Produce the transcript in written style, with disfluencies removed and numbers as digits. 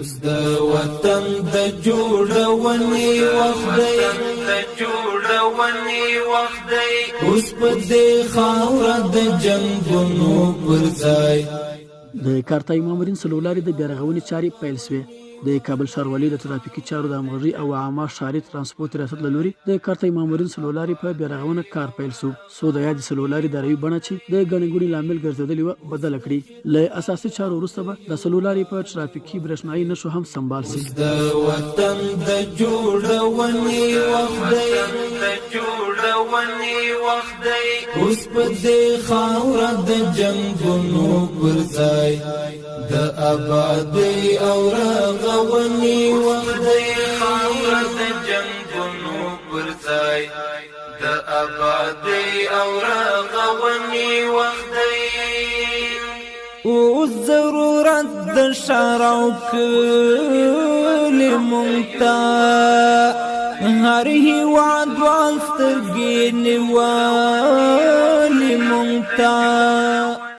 اوس د وطن د جوړونې وخت دی اوس په دې خاوره د جنګونو پر ځای د کارتای مامورین سلولاري د بیارغونې چارې پیل شوې. د کابل ښاروالۍ د ترافیکي چارو د همغږي او عامه ښاري ترانسپورت ریاست له لوري د کارتای مامورین سلولاري په بیارغونه کار پیل شو. څو د یادې سلولاري داروي بڼه چې د ګڼې ګوڼې لامل ګرځېدلې وه بدله کړي. له اساسي چارو وروسته به د سلولاري په ترافیکي برېښنایي نښو هم سمبال شي. د وطن د جوړونې وخت دی اوس په دې خاوره د جنګونو پر ځای د آبادۍ او رغونې وخت دی د آبادۍ او رغونې وخت دی اوس ضرورت د ښار او کلي مونږ ته هر هېواد وال سترګې نیولې مونږ ته